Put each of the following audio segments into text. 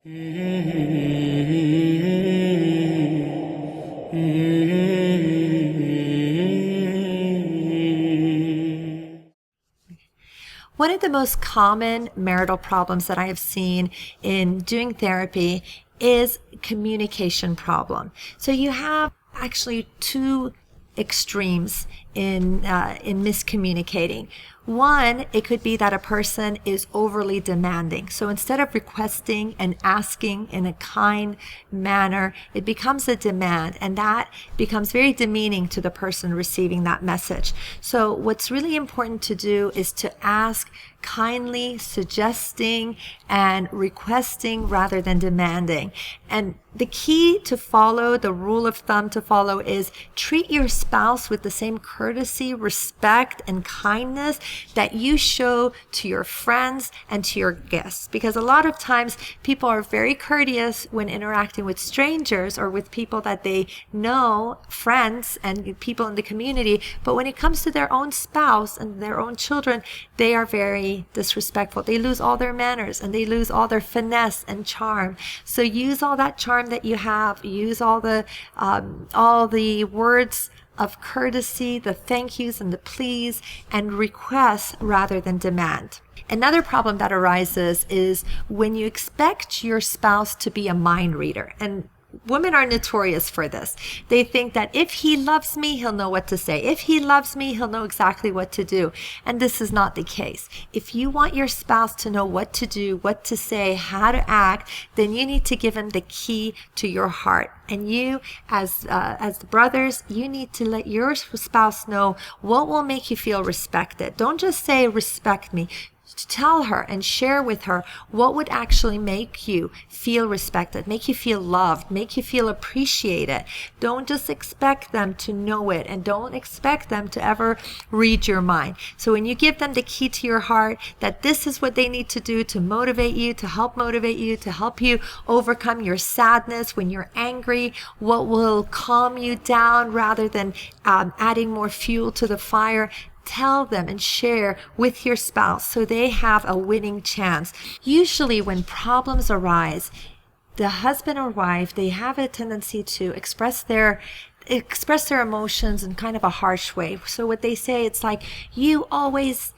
One of the most common marital problems that I have seen in doing therapy is communication problem. So you have actually two extremes in miscommunicating. One, it could be that a person is overly demanding. So instead of requesting and asking in a kind manner, it becomes a demand, and that becomes very demeaning to the person receiving that message. So what's really important to do is to ask kindly, suggesting and requesting rather than demanding. And the key to follow, the rule of thumb to follow, is treat your spouse with the same courtesy, respect, and kindness that you show to your friends and to your guests. Because a lot of times people are very courteous when interacting with strangers or with people that they know, friends and people in the community. But when it comes to their own spouse and their own children, they are very disrespectful. They lose all their manners and they lose all their finesse and charm. So use all that charm that you have. Use all the words of courtesy, the thank yous and the please, and request rather than demand. Another problem that arises is when you expect your spouse to be a mind reader. And women are notorious for this. They think that if he loves me, he'll know what to say. If he loves me, he'll know exactly what to do. And this is not the case. If you want your spouse to know what to do, what to say, how to act, then you need to give him the key to your heart. And you, as the brothers, you need to let your spouse know what will make you feel respected. Don't just say, respect me. Tell her and share with her what would actually make you feel respected, make you feel loved, make you feel appreciated. Don't just expect them to know it, and don't expect them to ever read your mind. So when you give them the key to your heart, that this is what they need to do to motivate you, to help you overcome your sadness when you're angry, what will calm you down rather than adding more fuel to the fire. Tell them and share with your spouse so they have a winning chance. Usually when problems arise, the husband or wife, they have a tendency to express their emotions in kind of a harsh way. So what they say, it's like, you always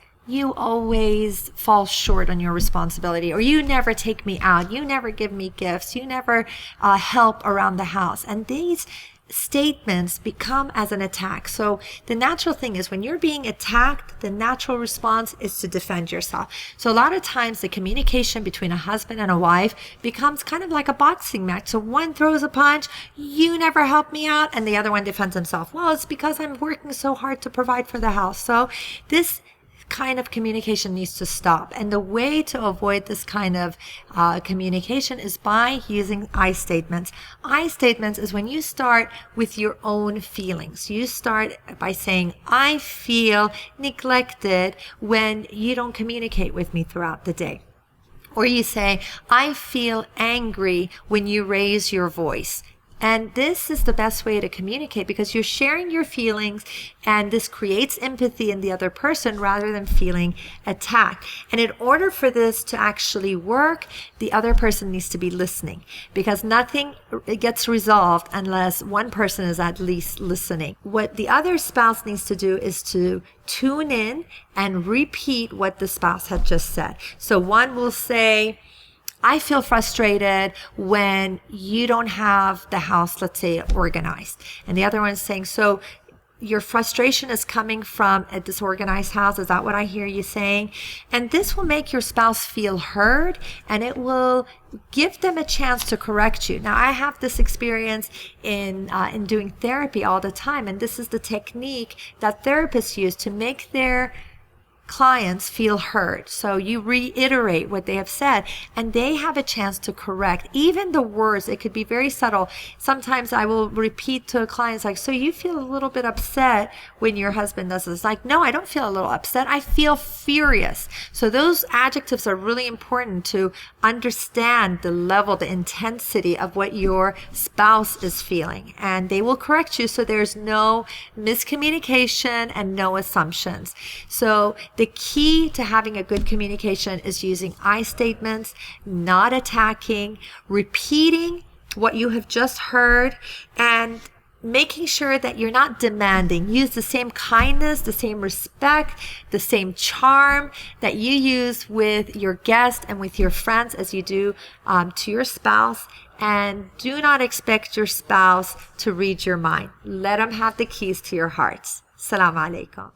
fall short on your responsibility, or you never take me out, you never give me gifts, you never help around the house. And these statements become as an attack. So the natural thing is, when you're being attacked, the natural response is to defend yourself. So a lot of times the communication between a husband and a wife becomes kind of like a boxing match. So one throws a punch, you never help me out, and the other one defends himself. Well, it's because I'm working so hard to provide for the house. So this kind of communication needs to stop. And the way to avoid this kind of communication is by using I statements. I statements is when you start with your own feelings. You start by saying, I feel neglected when you don't communicate with me throughout the day. Or you say, I feel angry when you raise your voice. And this is the best way to communicate, because you're sharing your feelings, and this creates empathy in the other person rather than feeling attacked. And in order for this to actually work, the other person needs to be listening, because nothing gets resolved unless one person is at least listening. What the other spouse needs to do is to tune in and repeat what the spouse had just said. So one will say, I feel frustrated when you don't have the house, let's say, organized. And the other one's saying, so your frustration is coming from a disorganized house. Is that what I hear you saying? And this will make your spouse feel heard, and it will give them a chance to correct you. Now, I have this experience in doing therapy all the time, and this is the technique that therapists use to make their clients feel heard. So you reiterate what they have said, and they have a chance to correct. Even the words, it could be very subtle. Sometimes I will repeat to clients like, so you feel a little bit upset when your husband does this. Like, no, I don't feel a little upset. I feel furious. So those adjectives are really important to understand the level, the intensity of what your spouse is feeling. And they will correct you so there's no miscommunication and no assumptions. So The key to having a good communication is using I statements, not attacking, repeating what you have just heard, and making sure that you're not demanding. Use the same kindness, the same respect, the same charm that you use with your guest and with your friends as you do to your spouse. And do not expect your spouse to read your mind. Let them have the keys to your hearts. Assalamu alaikum.